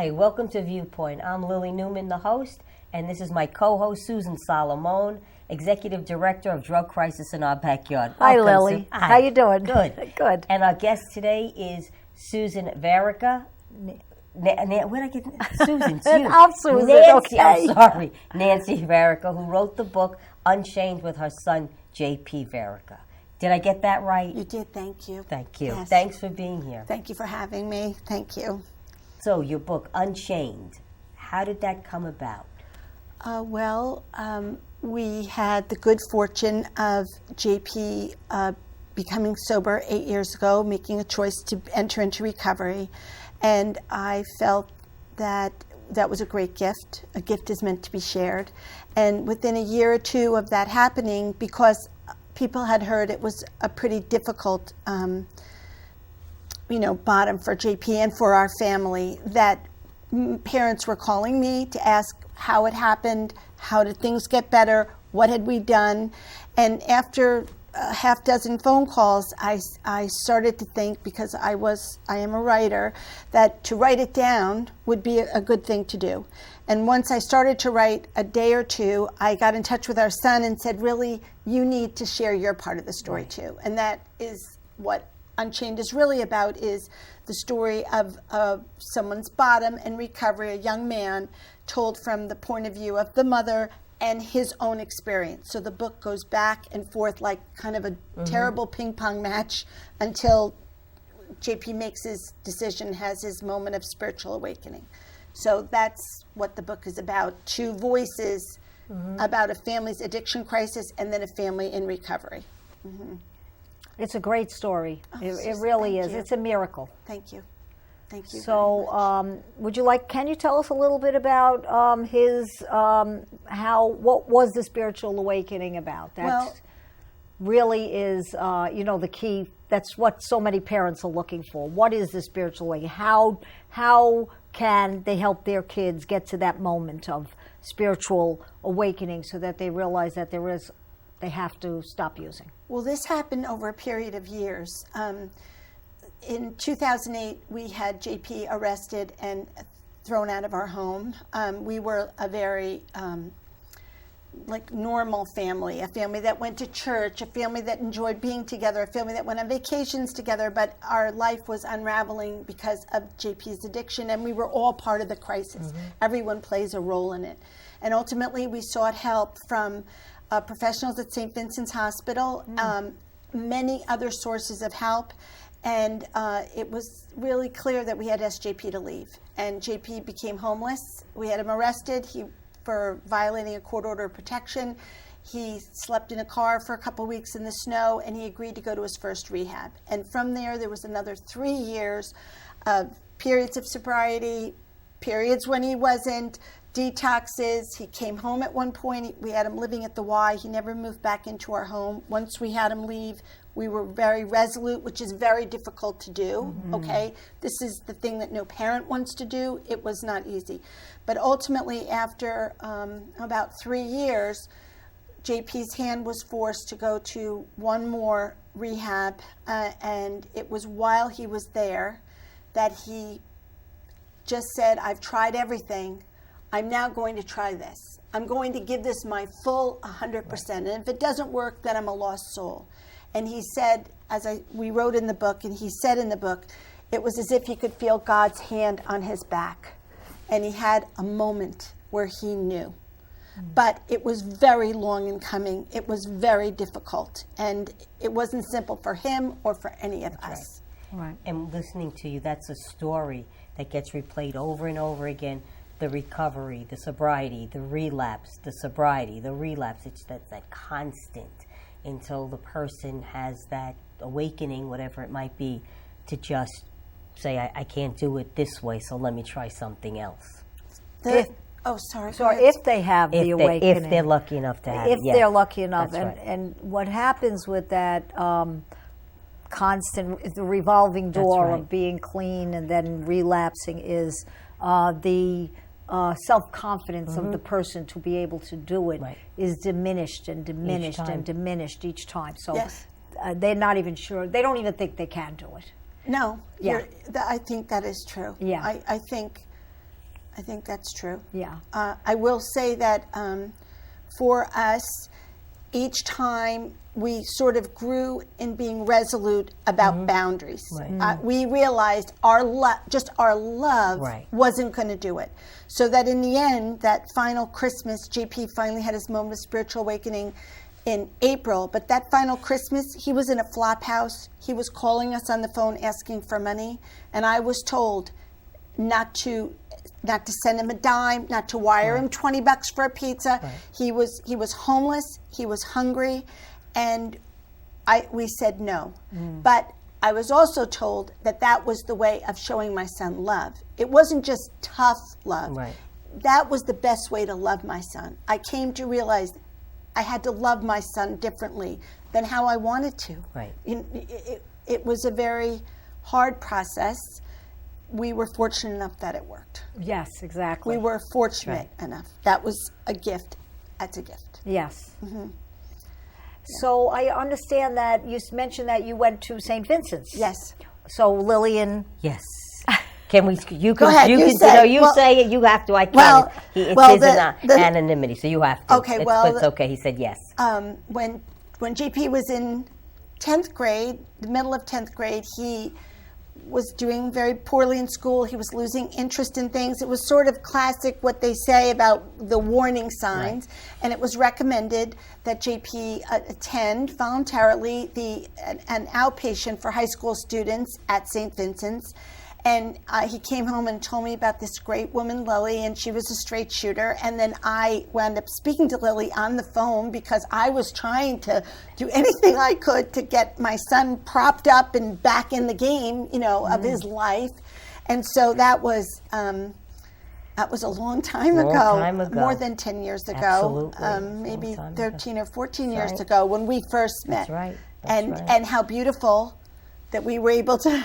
Hi, welcome to Viewpoint. I'm Lily Neuman, the host, and this is my co-host, Susan Salomone, Executive Director of Drug Crisis in Our Backyard. Hi, Welcome, Lily. Hi. How you doing? Good. Good. And our guest today is Susan Veriker. Where did I get Susan? It's you. I'm Susan, Nancy, okay. I'm sorry. Nancy Veriker, who wrote the book Unchained with her son, JP Veriker. Did I get that right? You did, thank you. Thank you. Yes. Thanks for being here. Thank you for having me. Thank you. So, your book, Unchained, how did that come about? We had the good fortune of JP becoming sober 8 years ago, making a choice to enter into recovery. And I felt that that was a great gift. A gift is meant to be shared. And within a year or two of that happening, because people had heard it was a pretty difficult bottom for JP and for our family, that parents were calling me to ask how it happened, how did things get better, what had we done. And after a half dozen phone calls, I started to think, because I am a writer, that to write it down would be a good thing to do. And once I started to write a day or two, I got in touch with our son and said, really, you need to share your part of the story too. And that is what Unchained is really about, is the story of someone's bottom and recovery, a young man told from the point of view of the mother and his own experience. So the book goes back and forth like kind of a terrible ping pong match until JP makes his decision, has his moment of spiritual awakening. So that's what the book is about. Two voices about a family's addiction crisis and then a family in recovery. It's a great story. Oh, it really thank is. you. It's a miracle. Thank you. Thank you. So, can you tell us a little bit about what was the spiritual awakening about? That really is, the key. That's what so many parents are looking for. What is the spiritual awakening? How can they help their kids get to that moment of spiritual awakening so that they realize that they have to stop using? Well, this happened over a period of years. In 2008, we had JP arrested and thrown out of our home. We were a very normal family, a family that went to church, a family that enjoyed being together, a family that went on vacations together, but our life was unraveling because of JP's addiction, and we were all part of the crisis. Everyone plays a role in it. And ultimately, we sought help from professionals at St. Vincent's Hospital, many other sources of help, and it was really clear that we had asked JP to leave. And JP became homeless. We had him arrested for violating a court order of protection. He slept in a car for a couple weeks in the snow, and he agreed to go to his first rehab. And from there was another 3 years of periods of sobriety, periods when he wasn't, detoxes. He came home at one point. We had him living at the Y. He never moved back into our home. Once we had him leave, we were very resolute, which is very difficult to do, okay? This is the thing that no parent wants to do. It was not easy. But ultimately, after about 3 years, JP's hand was forced to go to one more rehab, and it was while he was there that he just said, I've tried everything. I'm now going to try this. I'm going to give this my full 100%. And if it doesn't work, then I'm a lost soul. And he said, we wrote in the book, and he said in the book, it was as if he could feel God's hand on his back. And he had a moment where he knew. But it was very long in coming. It was very difficult. And it wasn't simple for him or for any of us. Right. And listening to you, that's a story that gets replayed over and over again. The recovery, the sobriety, the relapse, the sobriety, the relapse. That's that constant until the person has that awakening, whatever it might be, to just say, I can't do it this way, so let me try something else. So if they have the awakening. If they're lucky enough to have it. If they're lucky enough. That's right. And what happens with that constant, the revolving door of being clean and then relapsing is the self-confidence of the person to be able to do it is diminished and diminished and diminished each time. So they're not even sure. They don't even think they can do it. No. I think that is true. Yeah. I think I think that's true. Yeah. I will say that for us, each time we sort of grew in being resolute about boundaries. Right. We realized our love Right. wasn't going to do it. So that in the end, that final Christmas, JP finally had his moment of spiritual awakening in April. But that final Christmas, he was in a flop house. He was calling us on the phone asking for money. And I was told not to send him a dime, not to wire him $20 for a pizza. Right. He was homeless. He was hungry, and we said no. But I was also told that was the way of showing my son love. It wasn't just tough love. Right. That was the best way to love my son. I came to realize I had to love my son differently than how I wanted to. Right. It was a very hard process. We were fortunate enough that it worked. Yes, exactly. We were fortunate enough. That was a gift. That's a gift. Yes. So I understand that you mentioned that you went to St. Vincent's. Yes. So Lillian. Yes. Can we? You Go can. ahead, You you can. say. No, you Well- say it. You have to. I can't. Well- It's well, his anonymity, so you have to. Okay, It's okay. He said yes. When JP was in 10th grade, the middle of 10th grade, he was doing very poorly in school. He was losing interest in things. It was sort of classic what they say about the warning signs. Right. And it was recommended that JP attend voluntarily an outpatient for high school students at St. Vincent's. And he came home and told me about this great woman, Lily, and she was a straight shooter. And then I wound up speaking to Lily on the phone because I was trying to do anything I could to get my son propped up and back in the game, of his life. And so that was a long time ago, more than 10 years ago, Absolutely. maybe Long time 13 or 14 That's years right. ago when we first met. That's right. And how beautiful that we were able to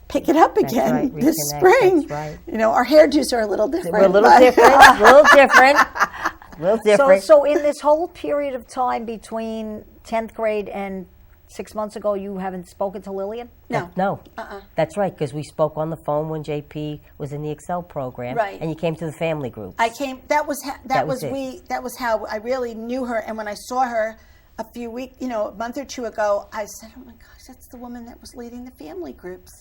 pick it up again right. this Reconnect. spring. That's right. Our hairdos are a little different. We're a little but- different. A little different. A little different. So in this whole period of time between 10th grade and 6 months ago, you haven't spoken to Lillian? No. No. That's right, because we spoke on the phone when JP was in the Excel program. Right. And you came to the family group. I came. That was it. That was how I really knew her. And when I saw her a a month or two ago, I said, "Oh my gosh, that's the woman that was leading the family groups."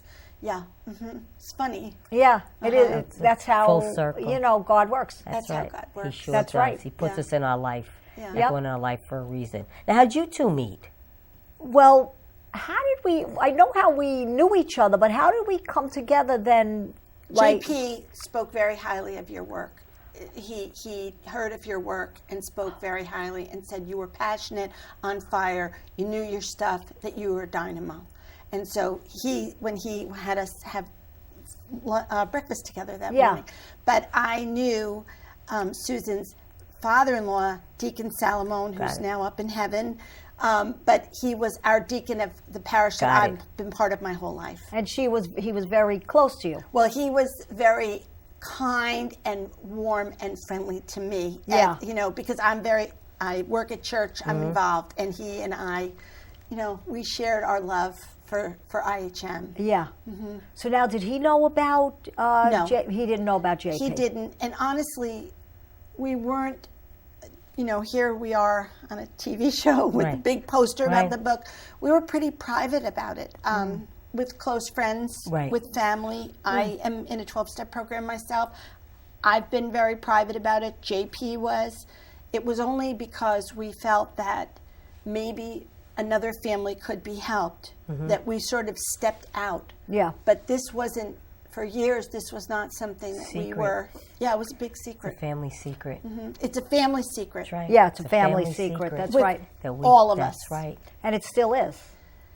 Yeah, it's funny. Yeah, it is. That's how, full circle. God works. That's how right. God works. He sure That's does. right. He puts Yeah. us in our life. Yeah. Everyone in our life for a reason. Now, how'd you two meet? Well, I know how we knew each other, but how did we come together then? JP spoke very highly of your work. He heard of your work and spoke very highly and said you were passionate, on fire, you knew your stuff, that you were a dynamo. And so when he had us have breakfast together that morning, but I knew Susan's father-in-law, Deacon Salomone, who's now up in heaven, but he was our deacon of the parish that I've been part of my whole life. And he was very close to you. Well, he was very kind and warm and friendly to me. Yeah. And, because I work at church, I'm involved, and he and I, we shared our love for IHM. Yeah. So now, did he know about? No. He didn't know about JP. He didn't, and honestly, we weren't. Here we are on a TV show with a big poster about the book. We were pretty private about it. With close friends, with family. I am in a 12-step program myself. I've been very private about it. JP was. It was only because we felt that maybe another family could be helped that we sort of stepped out. Yeah. But this wasn't, for years, this was not something that we were. Yeah, it was a big secret. It's a family secret. It's a family secret. That's right. Yeah, it's a family secret. That's With right. all of us. That's right. And it still is.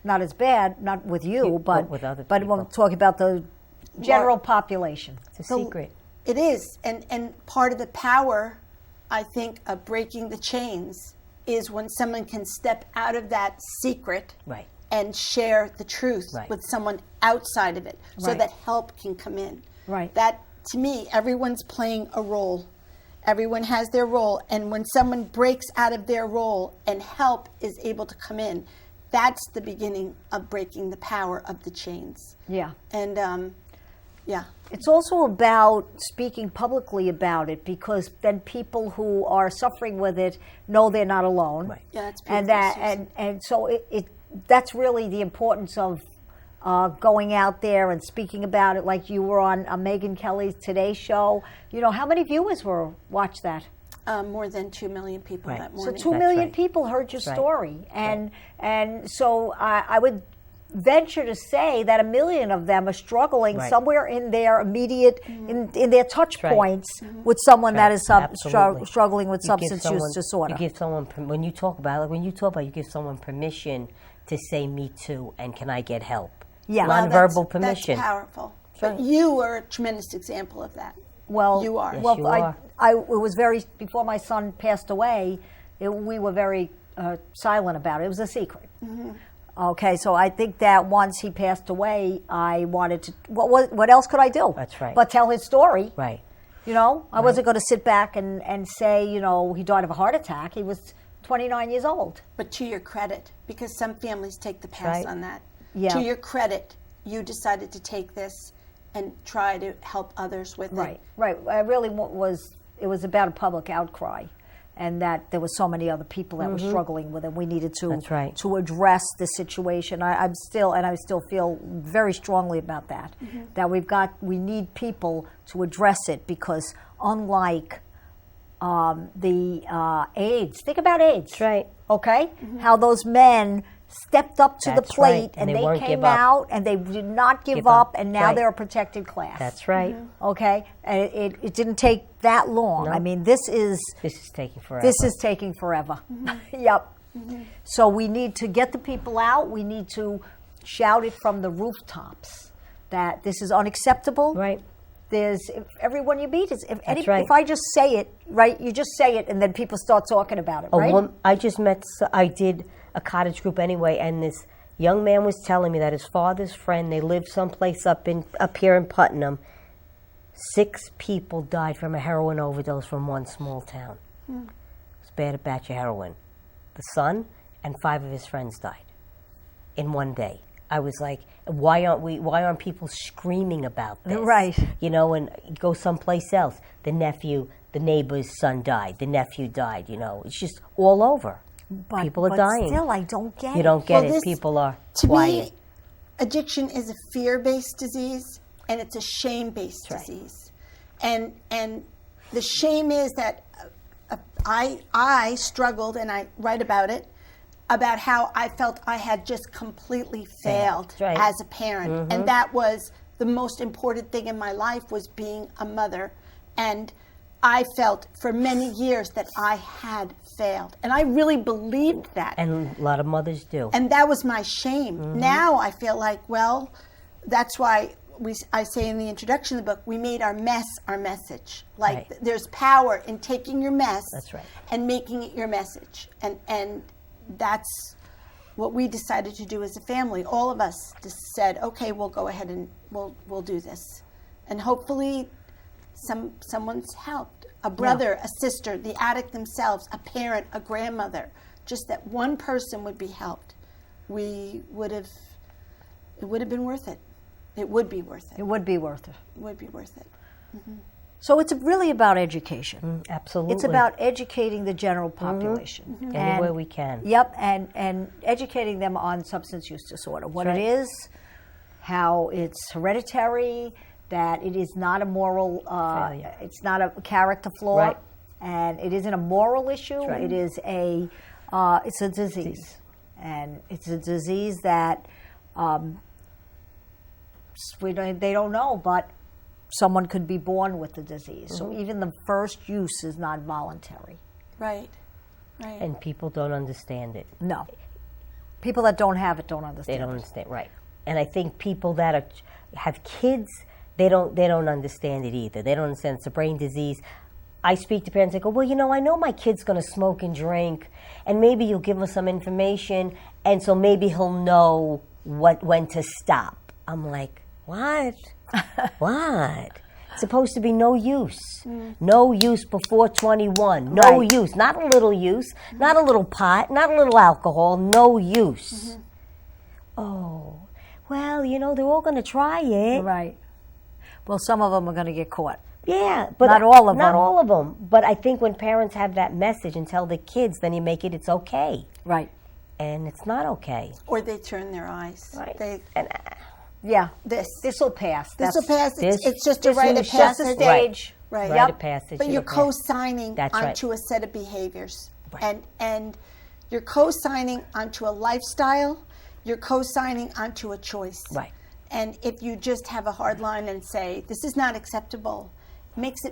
Not as bad, not with you, but with other But people. we're talking about the general population. It's a secret. It is. And part of the power, I think, of breaking the chains is when someone can step out of that secret Right. and share the truth with someone outside of it so that help can come in. Right. That, to me, everyone's playing a role. Everyone has their role. And when someone breaks out of their role and help is able to come in, that's the beginning of breaking the power of the chains. Yeah. And Yeah. It's also about speaking publicly about it, because then people who are suffering with it know they're not alone. Right. Yeah, that's And beautiful, that Susan. and so that's really the importance of going out there and speaking about it. Like you were on Megyn Kelly's Today Show. You know, how many viewers watched that? More than 2 million people Right. that So morning. 2 million right. people heard your right. story, and so I would venture to say that 1 million of them are struggling Right. somewhere in their immediate in their touch right. points with someone that is Absolutely. struggling with You give substance someone- use disorder. You give someone when you talk about it. When you talk about, you give someone permission to say "me too" and "can I get help?" Yeah. Wow, Nonverbal permission. That's powerful. But you are a tremendous example of that. Well, You are. Yes, Well, you I, are. it was very before my son passed away. We were very silent about it. It was a secret. Mm-hmm. Okay, so I think that once he passed away, I wanted to. What else could I do? That's right. But tell his story. Right. You know, I wasn't going to sit back and say, you know, he died of a heart attack. He was 29 years old. But to your credit, because some families take the pass Right. on that. Yeah. To your credit, you decided to take this and try to help others with it. Right. I really was. It was about a public outcry, and that there were so many other people that were struggling with it. We needed to That's right. to address the situation. I still feel very strongly about that. That we need people to address it, because unlike the AIDS, think about AIDS. That's right. Okay, how those men stepped up to the That's plate, right. and And they they weren't came give up. out, and they did not give Give up, up. and now Right. they're a protected class. That's right. Okay, and it didn't take that long. No. I mean, this is taking forever. taking forever. Yep. So we need to get the people out. We need to shout it from the rooftops that this is unacceptable. Right. If everyone you meet is right. if I just say it, right, you just say it, and then people start talking about it, right? I did a cottage group anyway, and this young man was telling me that his father's friend, they lived someplace up here in Putnam. 6 people died from a heroin overdose from one small town. It was a bad batch of heroin. The son and 5 of his friends died in one day. I was like, why aren't people screaming about this? Right. You know, and go someplace else. The neighbor's son died. The nephew died, you know. It's just all over. People are dying. Still, I don't get You it. don't get Well, it. People are To quiet. me, addiction is a fear-based disease, and it's a shame-based That's right. disease. And the shame is that I struggled, and I write about it, about how I felt I had just completely failed That's right. as a parent. And that was the most important thing in my life, was being a mother. And I felt for many years that I had failed. And I really believed that. And a lot of mothers do. And that was my shame. Now I feel like, well, that's why I say in the introduction of the book, we made our mess our message. Like Right. there's power in taking your mess That's right. and making it your message. And that's what we decided to do as a family. All of us just said, okay, we'll go ahead and we'll do this. And hopefully someone's helped. A brother, a sister, the addict themselves, a parent, a grandmother. Just that one person would be helped. It would have been worth it. It would be worth it. It would be worth it. It would be worth it. So it's really about education. Absolutely. It's about educating the general population. Any way And- we can. Yep, and educating them on substance use disorder, what That's it right. is, how it's hereditary, that it is not a moral, Failure. it's not a character flaw, Right. and it isn't a moral issue. right. It is it's a disease, and it's a disease that they don't know, but someone could be born with the disease. So even the first use is not voluntary. Right. Right. And people don't understand it. No. People that don't have it don't They understand. don't understand, right? And I think people that have kids, they don't understand it either. They don't understand it's a brain disease. I speak to parents. I go, well, you know, I know my kid's going to smoke and drink, and maybe you'll give him some information, and so maybe he'll know when to stop. I'm like, what? What? It's supposed to be no use. No use before 21. No Right. use. Not a little use. Not a little pot. Not a little alcohol. No use. Oh, well, you know, they're all going to try it. Right. Well, some of them are going to get caught. Yeah, but Not all of them. Not all of them. But I think when parents have that message and tell the kids, then you make it's okay. Right. And it's not okay. Or they turn their eyes. Right. Yeah. This will pass. This will pass. This- It's just a this rite will of shut passage. the stage. Right. Rite of passage. But you're it'll pass. co-signing That's right. onto a set of behaviors. Right. And you're co-signing onto a lifestyle. You're co-signing onto a choice. Right. And if you just have a hard line and say, this is not acceptable, it makes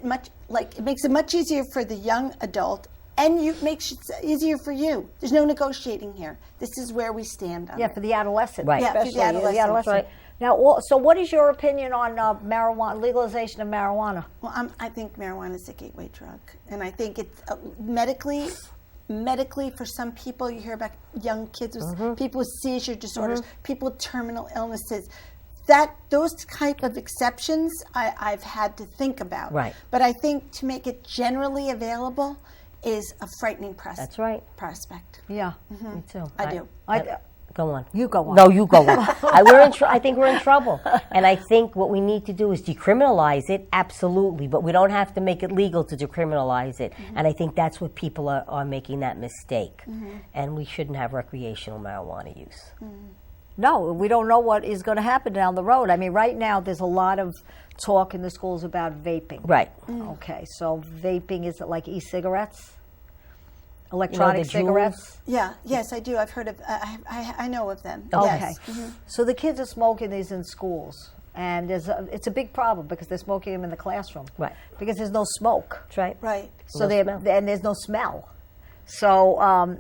it much easier for the young adult, and makes it easier for you. There's no negotiating here. This is where we stand on it. For the adolescent. Right. Yeah, for the Especially adolescent. Right. Now, so what is your opinion on marijuana, legalization of marijuana? Well, I think marijuana is a gateway drug. And I think it's medically, for some people, you hear about young kids with people with seizure disorders, people with terminal illnesses. Those type of exceptions I've had to think about. Right. But I think to make it generally available is a frightening prospect. That's right. Yeah. Me too. I do. Go on. You go on. No, you go on. I think we're in trouble. And I think what we need to do is decriminalize it, absolutely, but we don't have to make it legal to decriminalize it. And I think that's what people are making that mistake. And we shouldn't have recreational marijuana use. No, we don't know what is going to happen down the road. I mean, right now there's a lot of talk in the schools about vaping. Right. Okay, so vaping, is it like e-cigarettes? Electronic the cigarettes? Yeah. Yes, I do. I've heard of. I know of them. Okay. Yes. So the kids are smoking these in schools, and it's a big problem because they're smoking them in the classroom. Right. Because there's no smoke. That's right. Right. So No smell. and there's no smell. So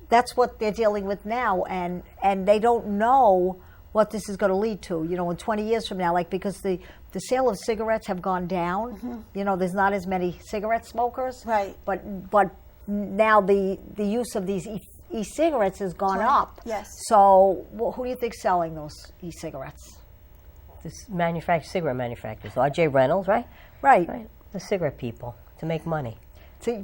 that's what they're dealing with now, and they don't know what this is going to lead to. In 20 years from now, because the sale of cigarettes have gone down. There's not as many cigarette smokers. Right. But now the use of these e-cigarettes has gone up. Yes. So who do you think's selling those e-cigarettes? This cigarette manufacturers. R.J. Reynolds, right? Right. The cigarette people, to make money.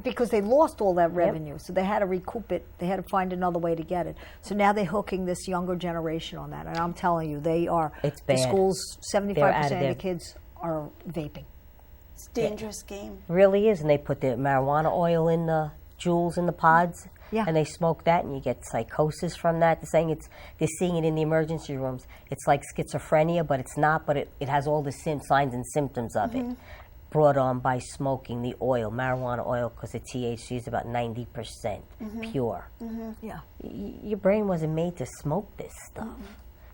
Because they lost all that revenue, so they had to recoup it. They had to find another way to get it. So now they're hooking this younger generation on that. And I'm telling you, they are. It's the bad. schools, 75% They're out of of their- the kids are vaping. It's a dangerous game. Really is. And they put the marijuana oil in the jewels in the pods. Yeah. And they smoke that, and you get psychosis from that. They're seeing it in the emergency rooms. It's like schizophrenia, but it's not. But it has all the signs and symptoms of it, brought on by smoking the oil, marijuana oil, because the THC is about 90% pure. Yeah. Your brain wasn't made to smoke this stuff.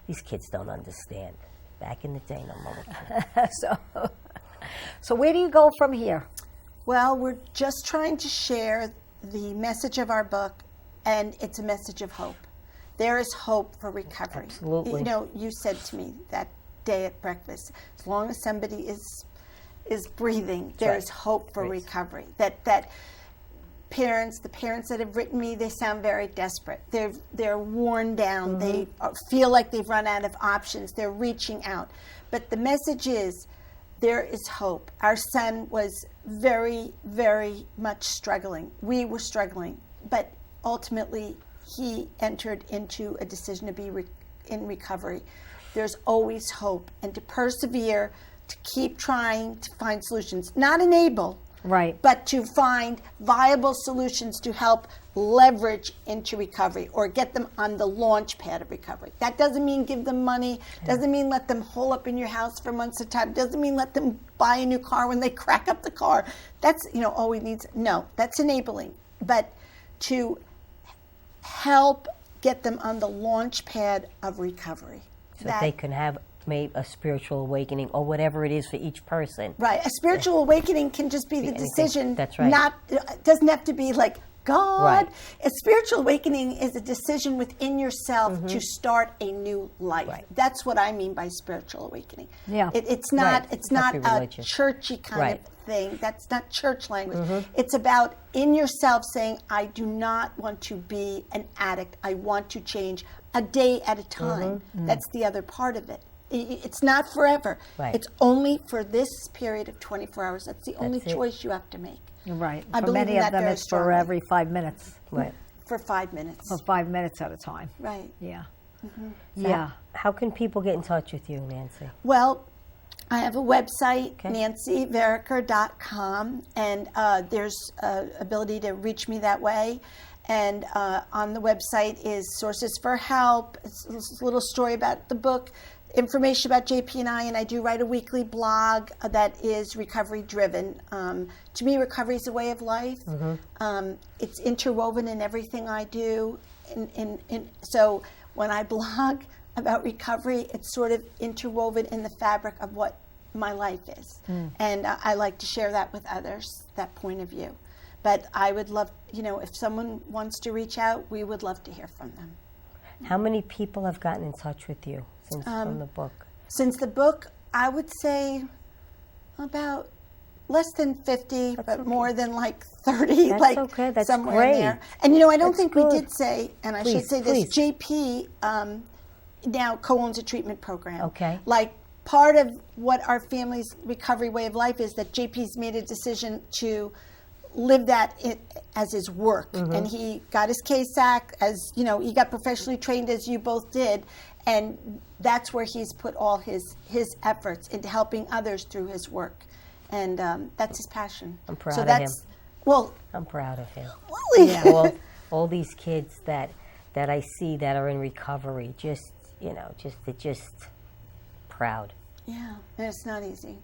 These kids don't understand. Back in the day, no more. So where do you go from here? Well, we're just trying to share the message of our book, and it's a message of hope. There is hope for recovery. Absolutely. You said to me that day at breakfast, as long as somebody is breathing, there is hope for recovery. That the parents that have written me, they sound very desperate. They're worn down. They feel like they've run out of options. They're reaching out. But the message is, there is hope. Our son was very, very much struggling. We were struggling, but ultimately he entered into a decision to be in recovery. There's always hope, and to persevere, to keep trying to find solutions, not enable, Right. but to find viable solutions to help leverage into recovery or get them on the launch pad of recovery. That doesn't mean give them money, doesn't mean let them hole up in your house for months at a time, doesn't mean let them buy a new car when they crack up the car. That's, all we need. No, that's enabling. But to help get them on the launch pad of recovery. So that they can have maybe a spiritual awakening or whatever it is for each person. Right. A spiritual awakening can just be the anything. decision. That's right. It doesn't have to be like God. Right. A spiritual awakening is a decision within yourself to start a new life. Right. That's what I mean by spiritual awakening. Yeah. It's not. Right. It's Not not be a religious. churchy kind Right. of thing. That's not church language. It's about in yourself saying, I do not want to be an addict. I want to change a day at a time. That's the other part of it. It's not forever. Right. It's only for this period of 24 hours. That's the only That's it. choice you have to make. Right. I For believe many in of that them, very it's for strongly. every 5 minutes. Right. For 5 minutes. For 5 minutes at a time. Right. Yeah. So Yeah. How can people get in touch with you, Nancy? Well, I have a website, Okay. nancyveriker.com, and there's ability to reach me that way. And on the website is sources for help. It's a little story about the book, information about JP and I do write a weekly blog that is recovery driven. To me, recovery is a way of life. It's interwoven in everything I do. So when I blog about recovery, it's sort of interwoven in the fabric of what my life is. And I like to share that with others, that point of view. But I would love, if someone wants to reach out, we would love to hear from them. How many people have gotten in touch with you since from the book? Since the book, I would say about less than 50, but okay. more than like 30, That's like okay. That's somewhere great. in there. And I don't That's think good. we did say, and I should say this, JP now co-owns a treatment program. Okay. Like part of what our family's recovery way of life is that JP's made a decision to live that as his work. And he got his CASAC, he got professionally trained as you both did. And that's where he's put all his efforts into helping others through his work. And that's his passion. I'm proud of him. Well, I'm proud of him. Lily. Yeah, all these kids that I see that are in recovery, they're just proud. Yeah, and it's not easy.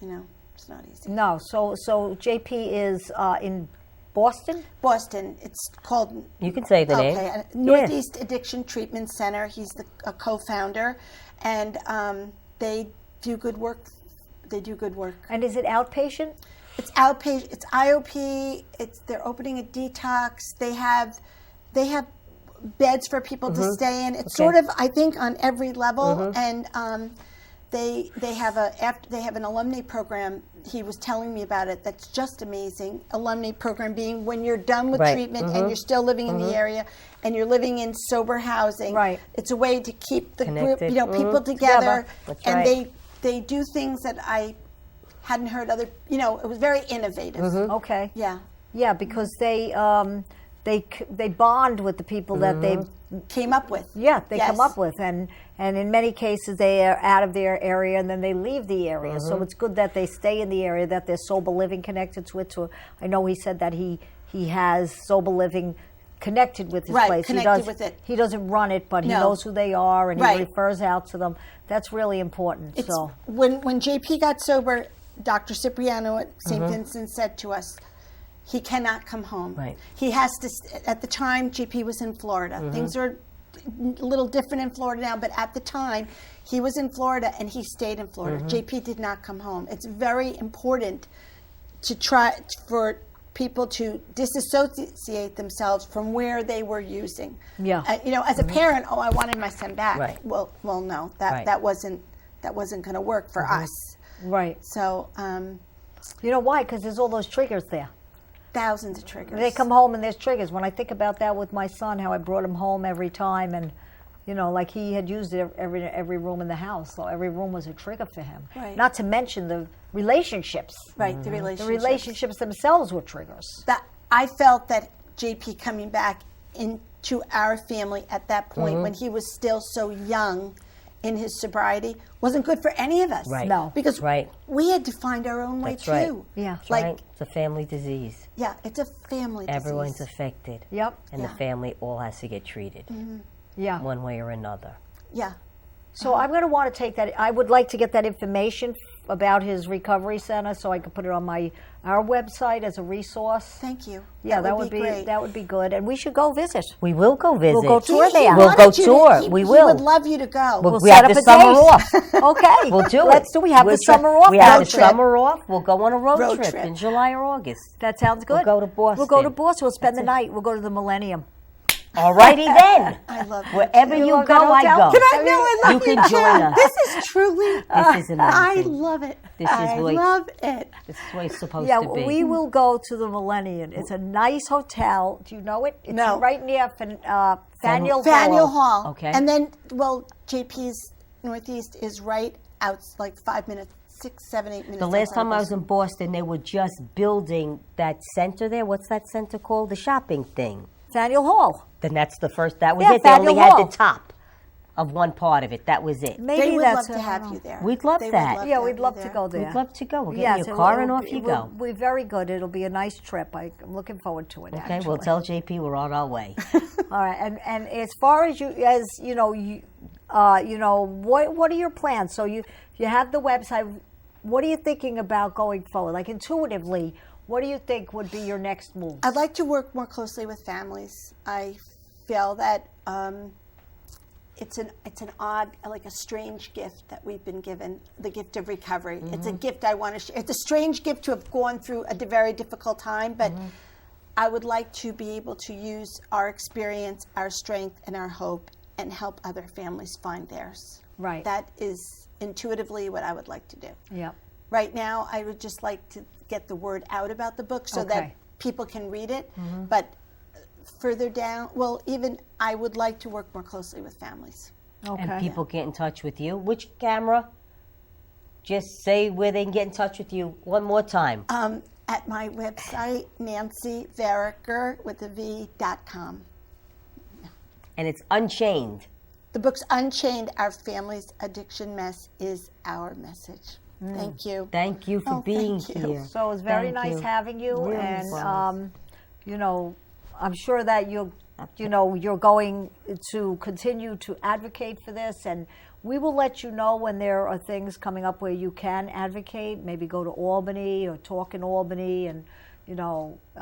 It's not easy. No, so JP is in Boston? Boston. It's called... You can say the name. Okay, Northeast Addiction Treatment Center. He's a co-founder, and they do good work. And is it outpatient? It's outpatient. It's IOP. They're opening a detox. They have beds for people to stay in. It's sort of, I think, on every level. And they have an alumni program. He was telling me about it. That's just amazing. Alumni program being when you're done with treatment and you're still living in the area and you're living in sober housing. Right. It's a way to keep the Connected. group, people together. That's and right. they do things that I hadn't heard other. It was very innovative. Okay. Yeah. Yeah, because they bond with the people that they Came up with. Yeah, they Yes. come up with, and in many cases they are out of their area and then they leave the area. So it's good that they stay in the area, that they're sober living connected to it. So I know he said that he has sober living connected with his Right, place. connected with it. He doesn't run it, but he No. knows who they are and Right. he refers out to them. That's really important. It's, So when JP got sober, Dr. Cipriano at St. Vincent said to us, he cannot come home. Right. He has to. At the time, JP was in Florida. Things are a little different in Florida now, but at the time, he was in Florida and he stayed in Florida. JP did not come home. It's very important to try for people to disassociate themselves from where they were using. Yeah. As a parent, I wanted my son back. Right. Well, no, Right. that wasn't going to work for us. right. So, You know why? Because there's all those triggers there. thousands of triggers. They come home and there's triggers. When I think about that with my son, how I brought him home every time, and like he had used every room in the house, so every room was a trigger for him. Right. Not to mention the relationships. Right, the The relationships. relationships themselves were triggers. That I felt that JP coming back into our family at that point when he was still so young in his sobriety wasn't good for any of us. Right. No. Because Right. we had to find our own way That's right. too. Yeah. That's Like, right. It's a family disease. yeah, it's a family disease. Everyone's affected. Yep. And Yeah. the family all has to get treated Yeah. one way or another. Yeah. So I'm going to want to take that. I would like to get that information about his recovery center, so I could put it on our website as a resource. Thank you. Yeah, that would be great. that would be good, and we should go visit. We will go visit. We'll go tour there. We'll go wanted you to- tour. he- We he will. would love you to go. We'll We'll have set the up a summer date. off. Okay, We'll do it. Let's do. We have the set- summer off. We have the Road trip. summer off. We'll go on a road Road trip trip. in July or August. That sounds good. We'll go to Boston. We'll go to Boston. We'll spend That's the it. night. We'll go to the Millennium. All righty then. I love that Wherever too. you love go, that I hotel? go. Can I know? I love You can join us. This is truly. This is amazing. I love it. This is I what- love it. This is what it's supposed Yeah, to be. we will go to the Millennium. It's a nice hotel. Do you know it? It's No. right near Faneuil Faneuil Hall. Hall. Okay. And then, JP's Northeast is right out, like 5 minutes, 6, 7, 8 minutes. The last outside time of I was in Boston, they were just building that center there. What's that center called? The shopping thing. Faneuil Hall. Then that's the first. That was Yeah, it. They only Faneuil had Hall. the top. of one part of it. That was it. Maybe They would that's love to have you there. We'd love They would that. love Yeah, to we'd have you love to there. go there. We'd love to go. We'll get Yes, in your car and off you will go. be very good. It'll be a nice trip. I'm looking forward to it. Okay, actually. we'll tell JP we're on our way. All right, and as far as you know, what are your plans? So you have the website. What are you thinking about going forward? Like intuitively, what do you think would be your next move? I'd like to work more closely with families. I feel that it's an odd, like a strange gift that we've been given, the gift of recovery. Mm-hmm. It's a gift I want to share. It's a strange gift to have gone through a very difficult time, but I would like to be able to use our experience, our strength, and our hope and help other families find theirs. Right. That is intuitively what I would like to do. Yeah. Right now, I would just like to get the word out about the book so that people can read it. Mm-hmm. But further down, well, even I would like to work more closely with families. Okay. And people get in touch with you. Which camera? Just say where they can get in touch with you one more time. At my website, Nancy Veriker with a V.com. And it's Unchained. The book's Unchained, Our Family's Addiction Mess is Our Message. Thank you. Thank you for being thank you. here. So it was very Thank nice you. having you, Really and was. I'm sure that you're going to continue to advocate for this, and we will let you know when there are things coming up where you can advocate. Maybe go to Albany or talk in Albany, and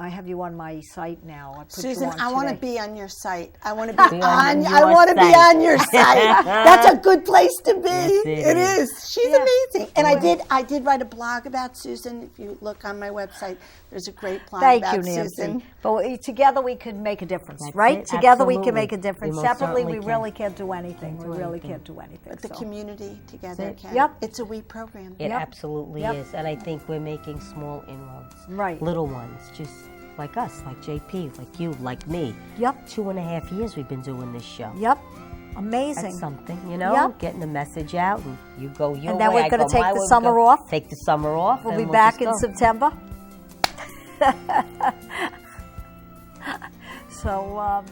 I have you on my site now. I put Susan, you on I want to today. be on your site. I want to be Be on. on I your want to be site. on your site. That's a good place to be. Yes, it is. She's Yeah. amazing. And I did write a blog about Susan. If you look on my website, there's a great blog Thank about you, Nancy. Susan. But together we can make a difference, That's right? it. Together we Absolutely. can make a difference. We most Separately, we certainly really can. can't do anything. Can't We do really anything. can't do anything. But the so. community together That's it. can. Yep. It's a we program. It Yep. absolutely Yep. is. And I think we're making small inroads. Right. Little ones, just like us, like JP, like you, like me. Yep. 2.5 years we've been doing this show. Yep. Amazing. That's something, Yep. getting the message out, and you go your And then way, we're I gonna go take my the way, we summer go- off. Take the summer off. We'll and be back just in go. September. So